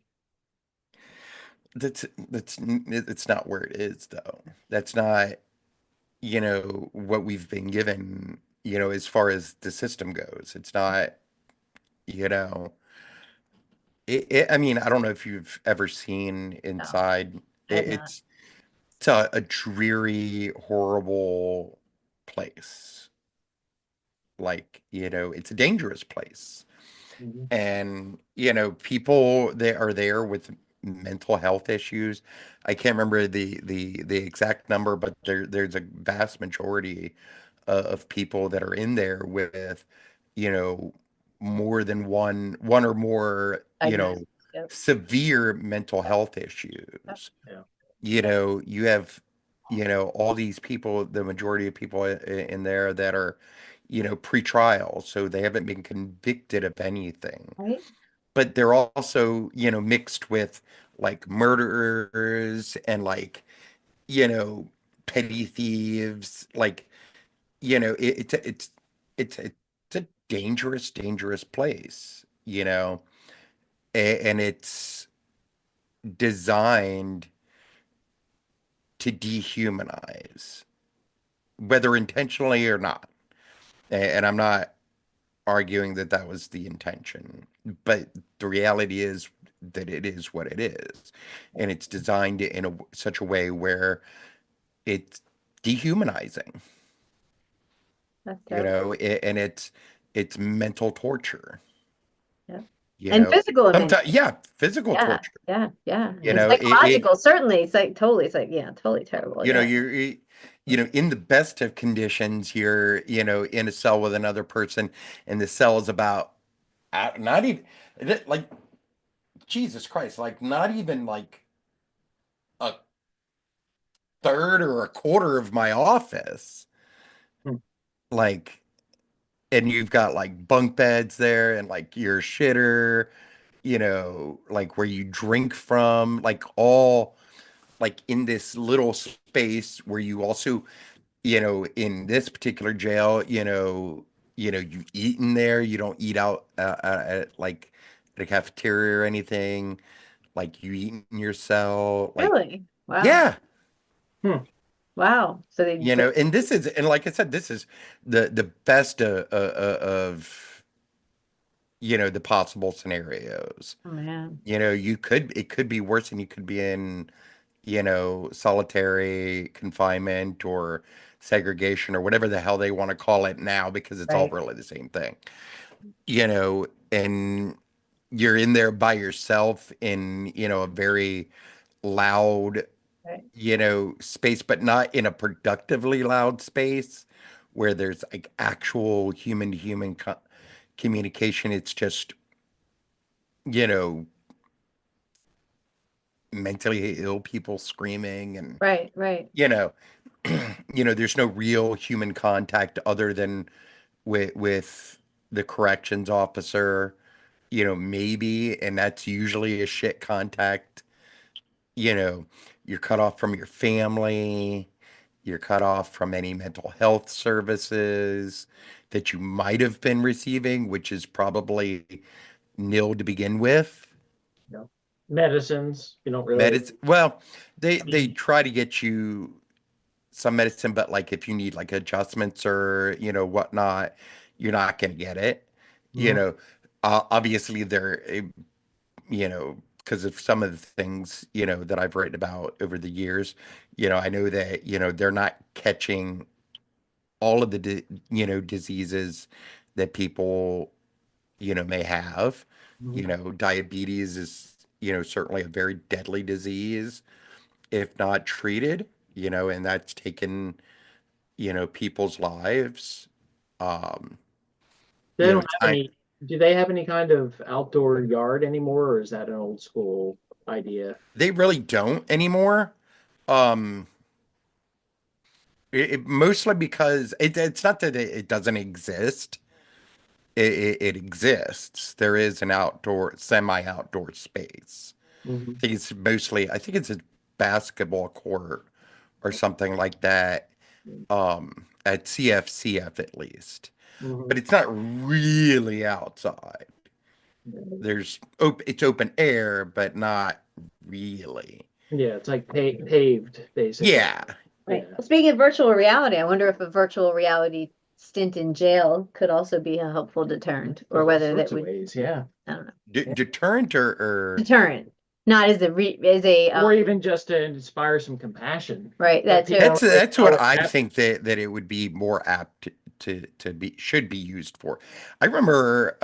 That's it's not where it is though. That's not, what we've been given, as far as the system goes. It's not, you know, I mean, I don't know if you've ever seen No, inside. I have not. It's a dreary, horrible place. Like, it's a dangerous place. Mhm. And, people that are there with mental health issues. I can't remember the exact number, but there's a vast majority of people that are in there with, you know, more than one or more, Diagnosis. Yep. severe mental health Yep. issues. Yeah. You have, all these people, the majority of people in there that are, pre-trial, so they haven't been convicted of anything. Right? But they're also, mixed with like murderers and like, you know, petty thieves. Like, it's a dangerous, dangerous place, and it's designed to dehumanize, whether intentionally or not. And I'm not arguing that that was the intention, but the reality is that it is what it is, and it's designed in such a way where it's dehumanizing, That's terrible. and it's mental torture, Yeah. you And know. physical abuse. Sometimes, yeah, physical Yeah. torture. Yeah. Yeah. You And know, psychological, certainly. It's like totally, it's like, yeah, totally terrible. you know, Yeah. in the best of conditions, you're, in a cell with another person, and the cell is about not even like Jesus Christ, like not even like a third or a quarter of my office. Hmm. Like, and you've got like bunk beds there and like your shitter, like where you drink from, like all like in this little space where you also, in this particular jail, you eat in there, you don't eat out at like at a cafeteria or anything. Like you eat in your cell, like, Really? Wow. yeah. Hmm. Wow. So they did. And this is, and like I said, this is the best of, the possible scenarios. Oh man. It could be worse, and you could be in, solitary confinement or segregation or whatever the hell they want to call it now, because it's all Right. really the same thing. And you're in there by yourself in, a very loud, Right. space, but not in a productively loud space where there's like actual human to human communication. It's just, you know, mentally ill people screaming and, Right. Right. you know, there's no real human contact other than with the corrections officer, maybe, and that's usually a shit contact. You know, you're cut off from your family. You're cut off from any mental health services that you might have been receiving, which is probably nil to begin with. Yeah. Medicines, you don't really. Well, they try to get you some medicine, but like if you need like adjustments or whatnot, you're not going to get it. You Mhm. know, obviously because of some of the things that I've written about over the years, I know that they're not catching all of the diseases that people may have. Mhm. Diabetes is certainly a very deadly disease if not treated, and that's taken, people's lives. Um, They don't have Time any. Do they have any kind of outdoor yard anymore, or is that an old school idea? they really don't anymore. Um, Mostly because it's not that it doesn't exist. It exists. There is an outdoor, semi-outdoor space. Mhm. I think it's a basketball court or something like that, at CFCF at least. But Mhm. it's not really outside. It's open air, but not really. Yeah, it's like paved, basically. Yeah. Right. Yeah. Well, speaking of virtual reality, I wonder if a virtual reality stint in jail could also be a helpful deterrent, or There's all whether that sorts of would, ways, yeah. I don't know, Yeah. Deterrent or deterrent, not as a Or even just to inspire some compassion. right. That That's it. people that's know what what's I happening. think that it would be more apt to be should be used for. I remember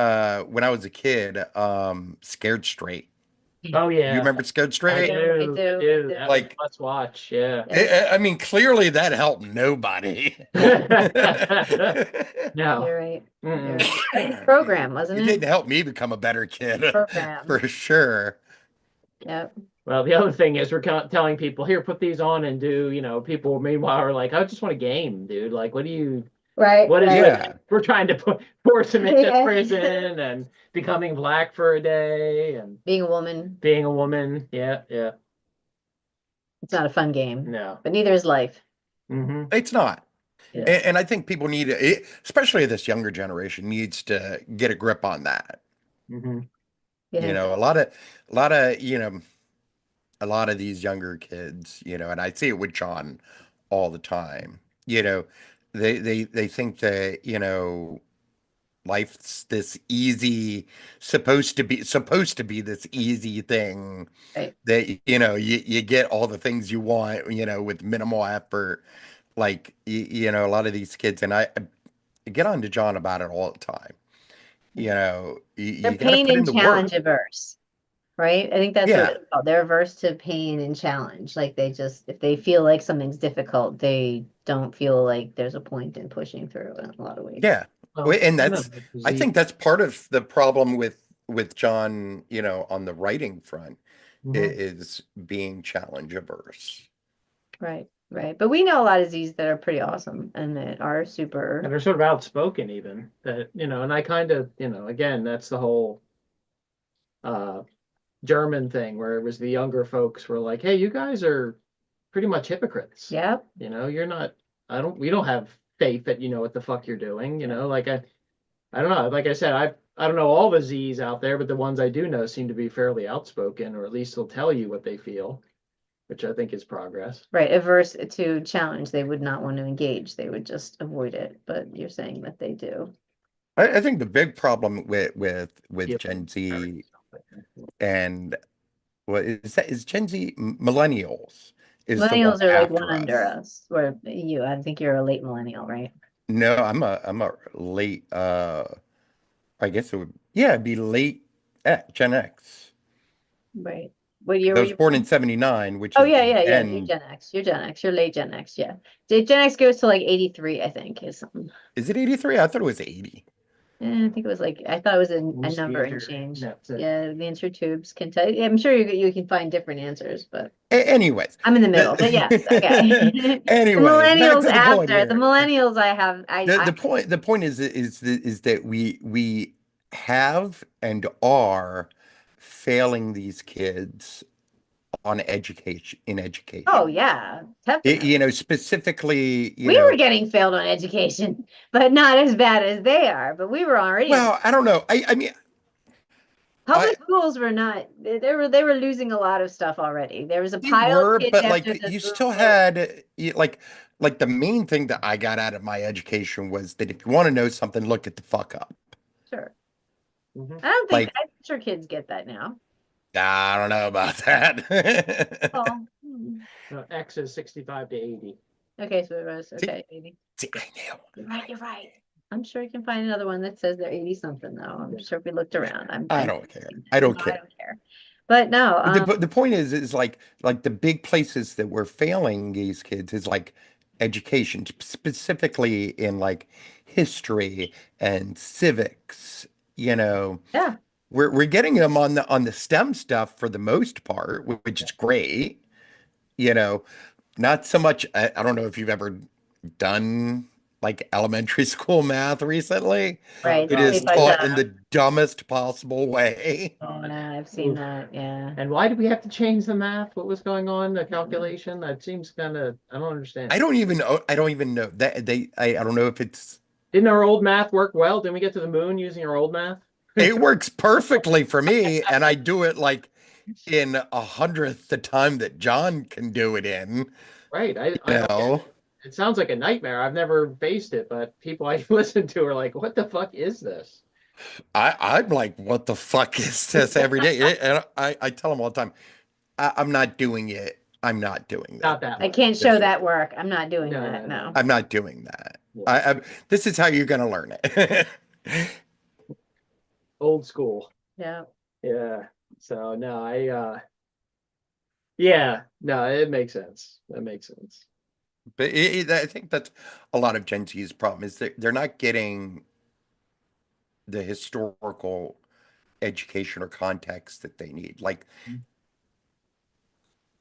when I was a kid, Scared Straight. Oh You yeah, remember Scared I Straight? I do. I do. I do. do. That was Like, must watch. Yeah. Yes, I mean, clearly that helped nobody. No. you're right. You're Mm-mm. right. Like a program, wasn't It it? didn't help me become a better kid, for Program. sure. Yep. Well, the other thing is we're telling people here, put these on and do. People meanwhile are like, I just want a game, dude. Like, what do you? Right. What is Right. it? Yeah. We're trying to force him into Yeah. prison and becoming black for a day and Being a woman, being a woman. Yeah, yeah. it's not a fun game, No. but neither is life. Hmm. It's not. Yeah. And I think people especially this younger generation, needs to get a grip on that. Hmm. You You think know, so? a lot of, a lot of these younger kids, and I see it with John all the time, they think that, life's this easy, supposed to be this easy thing Right. that, you get all the things you want, with minimal effort. Like, a lot of these kids, and I get on to John about it all the time. They're You got to pain put in and the challenge work. averse, right? I think that's what Yeah. it's called. They're averse to pain and challenge. Like they just, if they feel like something's difficult, they don't feel like there's a point in pushing through in a lot of ways. Yeah. Well, And I know, I think that's part of the problem with John, on the writing front, Mhm. is being challenge averse. Right. Right. But we know a lot of Z's that are pretty awesome and that are And super, they're sort of outspoken even that, and I kind of, again, that's the whole uh German thing where it was the younger folks were like, hey, you guys are pretty much hypocrites. yeah. You're not, we don't have faith that you know what the fuck you're doing, like I don't know. Like I said, I don't know all the Z's out there, but the ones I do know seem to be fairly outspoken, or at least they'll tell you what they feel, which I think is progress. Right. Averse to challenge. They would not want to engage. They would just avoid it. But you're saying that they do. I think the big problem with Feel Gen very Z something. and what is that is Gen Z millennials is the one Millennials are like one after under us. us. Where you, I think you're a late millennial, right? No, I'm a late I guess it would, yeah, it'd be late Gen X. Right. What year 'Cause I were was you born in born? '79, which Oh is yeah, the yeah, yeah. You're end. Gen X. You're Gen X. You're late Gen X. Yeah. Gen X goes to like 83, I think, is something. Is it 83? I thought it was 80. I think it was like I thought it was a Who's the number and answer? change. That's it. Yeah, the answer tubes can tell you. I'm sure you can find different answers, but Anyways, I'm in the middle. But yes, okay. The anyways, back millennials to the point after the here. millennials, I have The point is that we have and are failing these kids on education. oh yeah, definitely. Specifically, We were getting failed on education, but not as bad as they are. But we were already well, I don't know. I mean, I public schools were not. They were losing a lot of stuff already. There was a they pile of were, kids but after like the you boom. still had like like the main thing that I got out of my education was that if you want to know something, look it the fuck up. Sure. Mhm. I don't think, Like, I'm sure kids get that now. I don't know about that. Oh, X is 65 to 80. okay, so it was, okay, maybe. See, I know. You're right. I'm sure you can find another one that says they're 80 something though. I'm sure if we looked around. I don't care. I don't No, I care. don't care. But no, But the point is like the big places that we're failing these kids is like education, specifically in like history and civics. You know, yeah, we're getting them on the STEM stuff for the most part, which is great. You know, not so much. I don't know if you've ever done like elementary school math recently. Oh, right. It God. is If I taught done, in the dumbest possible way. yeah, I've seen Oof. that. Yeah. And why did we have to change the math? What was going on? The calculation? That seems kind of, I don't understand. I don't even know. I don't even know that I don't know if it's. Didn't our old math work well? Didn't we get to the moon using our old math? It works perfectly for me, and I do it like in 100th the time that John can do it in. Right. I You don't get know, it. It sounds like a nightmare. I've never faced it, but people I listen to are like, what the fuck is this? I'm like, what the fuck is this every day? And I tell them all the time, I'm not doing it. I'm not doing that. Not that I much. can't show This- that work. I'm not doing No, that. no, No. I'm not doing that. Yeah. This is how you're gonna learn it. Old school. Yeah. Yeah. So no, yeah, no, it makes sense. That makes sense. But I think that's a lot of Gen Z's problem is that they're not getting the historical education or context that they need. Like,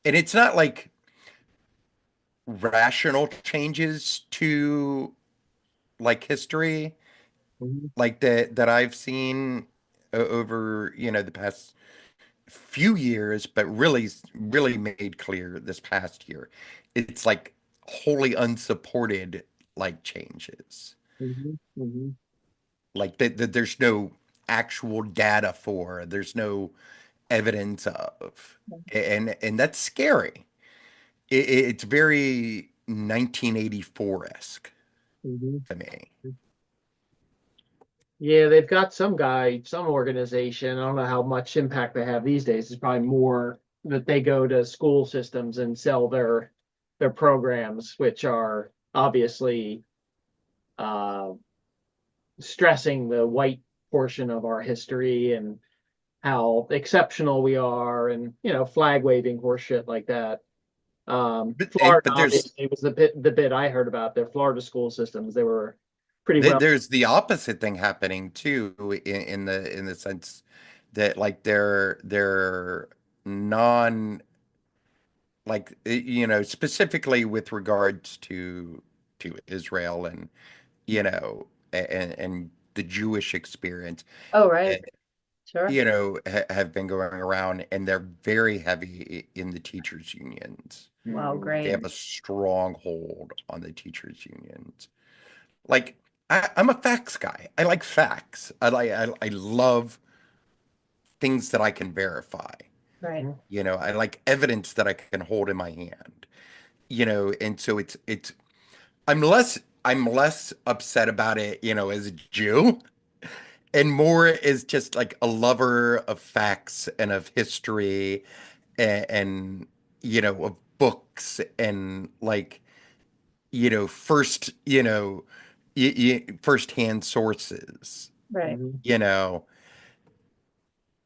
and it's not like rational changes to like history Mhm. like that I've seen over, the past few years, but really made clear this past year. It's like wholly unsupported like changes. Mhm. Mhm. Like that there's no actual data for, there's no evidence of. And that's scary. It's very 1984-esque Mhm. to me. Yeah, they've got some guy, some organization. I don't know how much impact they have these days. It's probably more that they go to school systems and sell their programs, which are obviously uh, stressing the white portion of our history and how exceptional we are, and flag waving horse shit like that. Florida But obviously was the bit I heard about their Florida school systems. They were pretty well. there's the opposite thing happening too in the sense that like they're non like specifically with regards to Israel and and the Jewish experience Oh, right. eh, Sure. have been going around, and they're very heavy in the teachers unions. Wow, Mm, They great. have a strong hold on the teachers unions. Like I'm a facts guy. I like facts. I love things that I can verify. Right. I like evidence that I can hold in my hand. And so it's I'm less upset about it, as a Jew, and more as just like a lover of facts and of history and of books and like first first-hand sources, Right. mhm. you know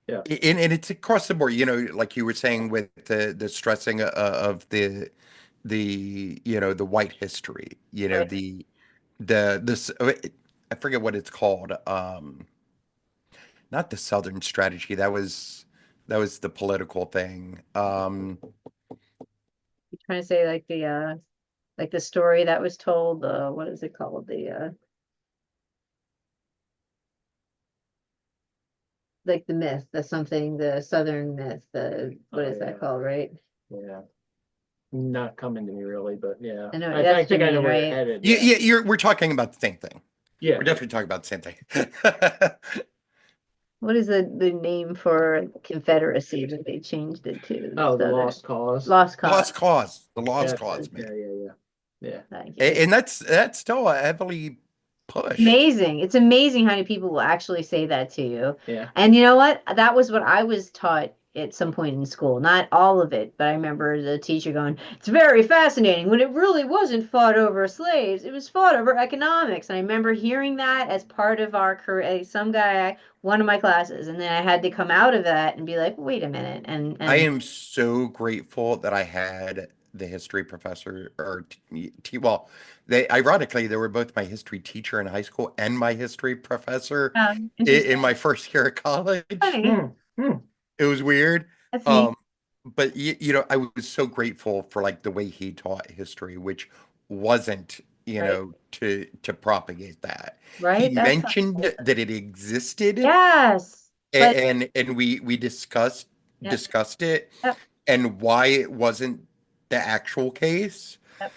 Yeah. and it's across the board, like you were saying with the stressing of the white history, Right. the this I forget what it's called, not the Southern strategy, that was the political thing. You're trying to say like the story that was told, what is it called? Like the myth, the Southern myth, what Oh, is that yeah. called, right? Yeah. Not coming to me really, but yeah. I know, I that's think I know Jermaine, where you're right? headed. Yeah, Yeah. yeah, we're talking about the same thing. Yeah. We're definitely talking about the same thing. What is the name for Confederacy that they changed it to? Oh, the Southern lost cause. Lost The Cause. lost cause. The Yeah. lost cause, Yeah. man. Yeah. Yeah. Yeah. Thank you. And that's still heavily pushed. Amazing. It's amazing how many people will actually say that to you. Yeah. And you know what? That was what I was taught at some point in school. Not all of it, but I remember the teacher going, "It's very fascinating when it really wasn't fought over slaves. It was fought over economics." And I remember hearing that as part of our career, some guy, one of my classes, and then I had to come out of that and be like, "Wait a minute." I And am so grateful that I had the history professor or well, they ironically they were both my history teacher in high school and my history professor in my interesting. first year of college. Funny. Hmm. It was weird. That's neat. But you know, I was so grateful for like the way he taught history, which wasn't, you Right. know, to propagate that. He Right? That's mentioned that it existed yes. But and we discussed yep, it yep, and why it wasn't the actual case. yep.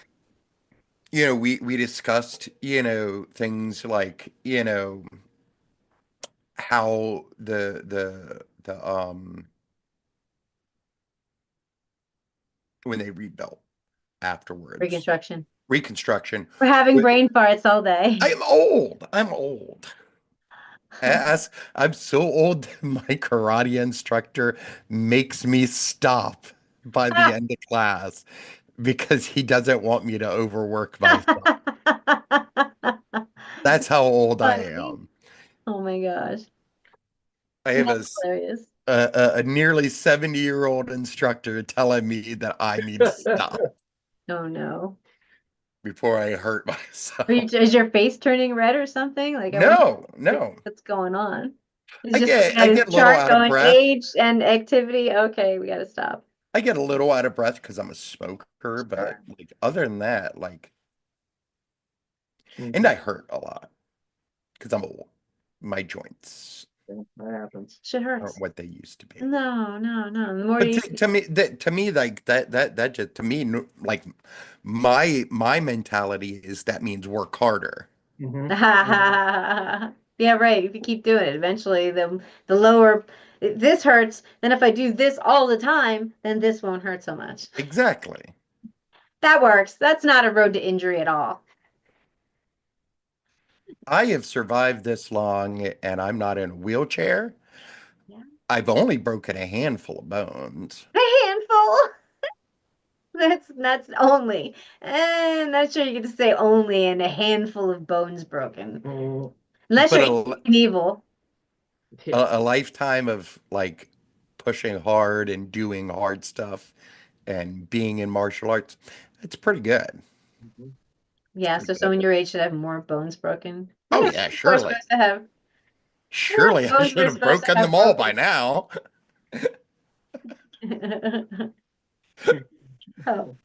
You know, we discussed, you know, things like, you know, how the when they rebuilt afterwards, Reconstruction. reconstruction. We're having With- brain farts all day. I'm old. I'm old. As I'm so old, that my karate instructor makes me stop by the end of class because he doesn't want me to overwork myself. That's how old I Funny. am. Oh my gosh. I have That's hilarious. a nearly 70-year-old instructor telling me that I need to stop Oh no. before I hurt myself. Is your face turning red or something? Like I wonder No. what's going on. He's I just get looking I at his get a little chart out of going breath. age and activity. Okay, we gotta stop. I get a little out of breath because I'm a smoker, but Sure. like other than that, like, and Mhm. I hurt a lot because I'm old. My joints Yeah, that happens. Shit hurts. aren't what they used to be. No. The more But you to me, like that just to me, like my mentality is that means work harder. Mhm. yeah, right. If you keep doing it, eventually the lower this hurts. Then if I do this all the time, then this won't hurt so much. Exactly. That works. That's not a road to injury at all. I have survived this long and I'm not in a wheelchair. Yeah. I've only broken a handful of bones. A handful. That's only. And not sure you get to say only and a handful of bones broken. Mm, Unless But you're evil. yeah. a lifetime of like pushing hard and doing hard stuff and being in martial arts, it's pretty good. Mhm. Yeah, so someone your age should have more bones broken. Oh Yeah, yeah, we're surely. supposed to have. Surely I Bones should we're have supposed to broken have them all by broken. now. Oh,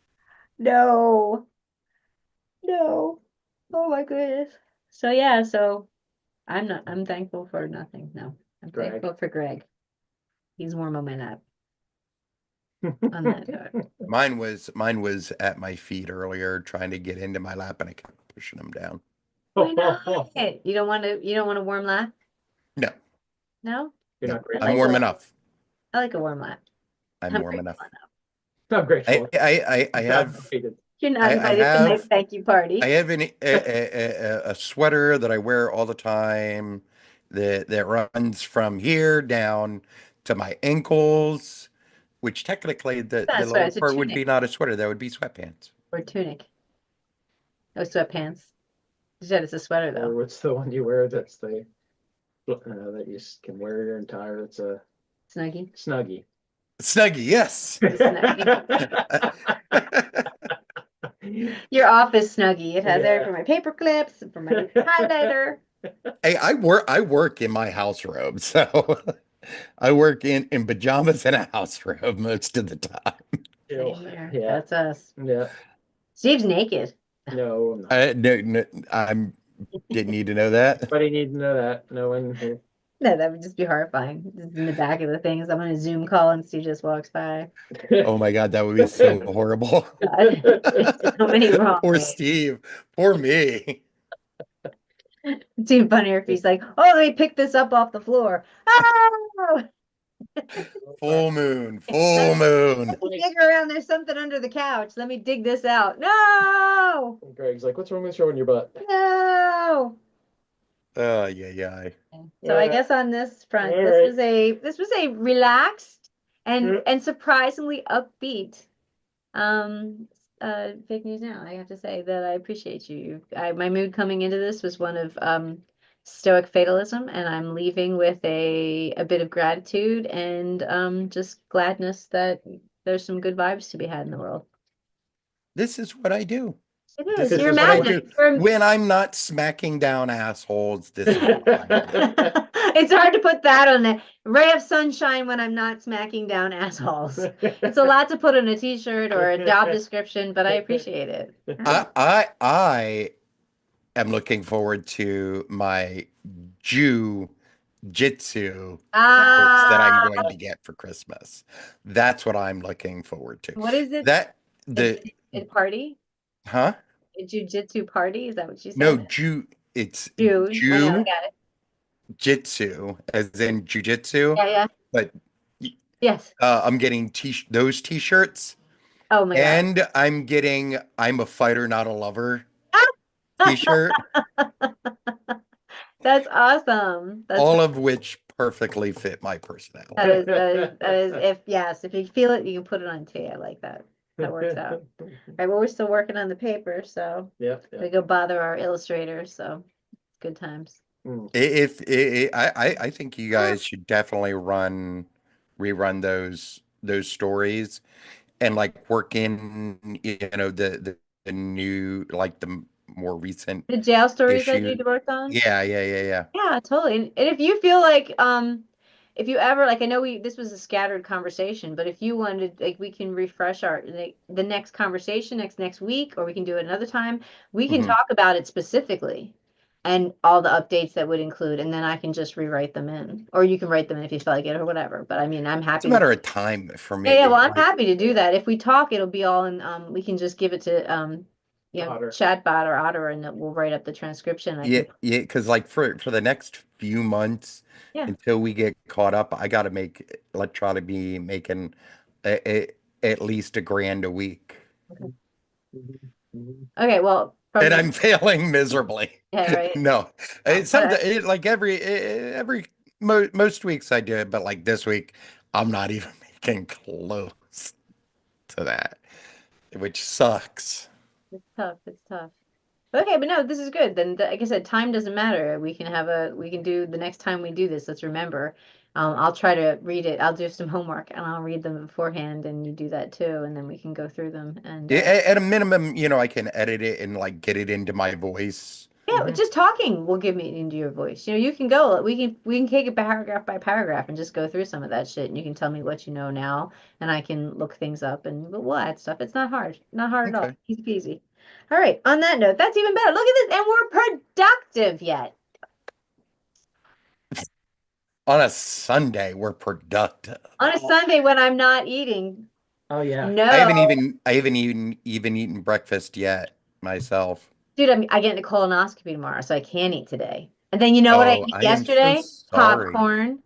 no. No. Oh my goodness. So yeah, so I'm thankful for nothing. No. I'm Greg. thankful for Greg. He's warming my up on that note. Mine was at my feet earlier trying to get into my lap and I kept pushing him down. Why not? You don't want a warm lap? No, No? You're no, not grateful. I I'm like warm a- enough. I like a warm lap. I'm I'm warm enough. grateful enough. Not grateful. I have You're not I invited to my have thank you party. I have a sweater that I wear all the time that runs from here down to my ankles, which technically Not a the sweater, lower it's a part would be tunic not a sweater, that would be sweatpants. or tunic. Oh, sweatpants. You said it's a sweater Or though. what's the one you wear that's the that you can wear your entire? It's a Snuggie. snuggie. Snuggie, yes. Your office snuggie. It has there Yeah. for my paper clips and for my highlighter. Hey, I work in my house robe, so I work in pajamas and a house robe most of the time. Ew. Same here. Yeah. That's us. Yeah. Steve's naked. No, I'm not. No, I'm didn't need to know that. Everybody needs to know that. No one. No, that would just be horrifying. Just in the back of the things. I'm on a Zoom call and Steve just walks by. Oh my God, that would be so horrible. God. There's so many wrong Poor ways. Steve. Poor me. It's even funnier if he's like, "Oh, let me pick this up off the floor." Oh, Full moon, full moon. Let me dig around. There's something under the couch. Let me dig this out. No, And Greg's like, what's wrong with showing your butt? no. Yeah. So I Yeah. guess on this front, All this was a relaxed Yeah. and surprisingly upbeat fake news now. I have to say that I appreciate you. My mood coming into this was one of stoic fatalism, and I'm leaving with a bit of gratitude and just gladness that there's some good vibes to be had in the world. This is what I do. It This is. You're is what I magic. do. When I'm not smacking down assholes, this is what I do. It's hard to put that on a ray of sunshine when I'm not smacking down assholes. It's a lot to put on a t-shirt or a job description, but I appreciate it. I am looking forward to my Jiu-Jitsu shirts that I'm going to get for Christmas. That's what I'm looking forward to. What is it? That a party? Huh? A jujitsu party? Is that what you said? No, it's Jew. I know, I got it. Jitsu, as in jujitsu. Yeah. But yes, I'm getting those t-shirts. Oh my God. And I'm getting "I'm a fighter, not a lover" t-shirt. That's awesome. All of which perfectly fit my personality. That is if you feel it, you can put it on tea. I like that. That works out. All right, well, we're still working on the paper, so we go bother our illustrators. So good times. I think you guys should definitely rerun those stories and like work in the new, like the more recent The jail stories that issue. you worked on. Yeah, totally. And if you feel like if you ever, like, I know this was a scattered conversation, but if you wanted, like, we can refresh the next conversation next week, or we can do it another time. We can talk about it specifically and all the updates that would include, and then I can just rewrite them in, or you can write them in if you feel like it or whatever. But I mean, I'm happy. It's a matter of time for me. Yeah, well, I'm happy to do that. If we talk, it'll be all in, we can just give it to chatbot or Otter, and that we'll write up the transcription. Because like for the next few months, until we get caught up, I got to try to be making at least $1,000 a week. Okay, well, and I'm failing miserably. Yeah, right. No, it's something like every most weeks I do it, but like this week, I'm not even making close to that, which sucks. It's tough. Okay, but no, this is good. Then, like I said, time doesn't matter. We can do the next time we do this. Let's remember. I'll try to read it. I'll do some homework and I'll read them beforehand, and you do that too, and then we can go through them. And at a minimum, I can edit it and like get it into my voice. Yeah, just talking will give me into your voice. You can go. We can take it paragraph by paragraph and just go through some of that shit, and you can tell me what you know now, and I can look things up, and we'll add stuff. It's not hard. Not hard at all. Easy peasy. All right. On that note, that's even better. Look at this, and we're productive yet. On a Sunday, we're productive. On a Sunday when I'm not eating. Oh yeah. No. I haven't even eaten breakfast yet myself. Dude, I get a colonoscopy tomorrow, so I can't eat today. And then you know what I ate yesterday? So sorry. Popcorn.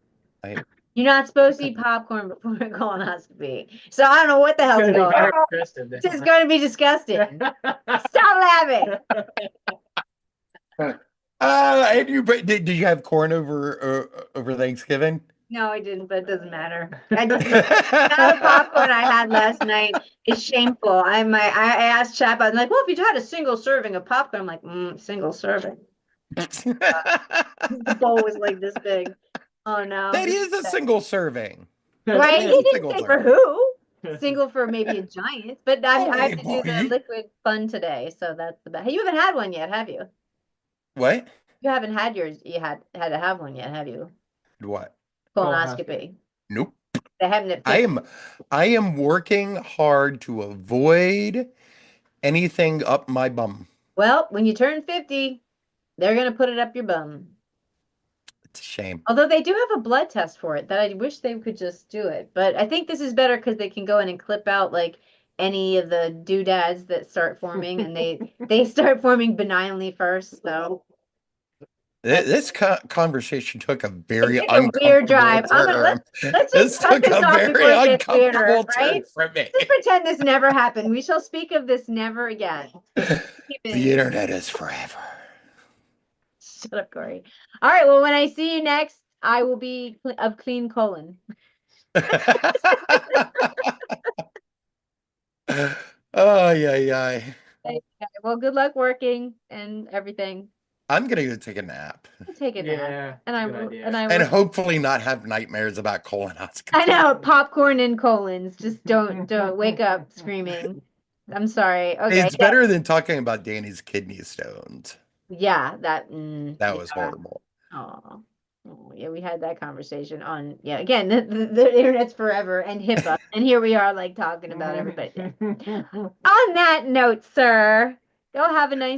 You're not supposed to eat popcorn before a colonoscopy. So I don't know what the hell's going on. This is going to be disgusting. Stop laughing. And did you have corn over Thanksgiving? No, I didn't, but it doesn't matter. The popcorn I had last night is shameful. I asked Chap, I'm like, well, if you had a single serving of popcorn, I'm like, single serving. The bowl was like this big. Oh no. That is a single serving. Right? He didn't say for who. Single for maybe a giant, but I have to do the liquid fun today, so that's the best. You haven't had one yet, have you? What? You haven't had yours. You had to have one yet, have you? What? Colonoscopy. Nope. They haven't. I am working hard to avoid anything up my bum. Well, when you turn 50, they're gonna put it up your bum. It's a shame. Although they do have a blood test for it that I wish they could just do it. But I think this is better because they can go in and clip out like any of the doodads that start forming, and they start forming benignly first. So This conversation took a very took a weird uncomfortable drive. turn. Let's This just cut took this a off very before it gets weirder, uncomfortable turn right? for me. Just pretend this never happened. We shall speak of this never again. The internet is forever. Shut up, Corey. All right. Well, when I see you next, I will be of clean colon. Oh, yeah. Okay. Well, good luck working and everything. I'm gonna go take a nap I'll take a nap. Yeah, And it's a I good will. idea. And I and will. hopefully not have nightmares about colonoscopy. I know popcorn and colons. Just don't wake up screaming. I'm sorry. Okay. It's better than talking about Danny's kidney stones. Yeah. That. That was horrible. Oh, yeah, we had that conversation on, yeah, again, the internet's forever and HIPAA. And here we are like talking about everybody. On that note, sir, go have a nice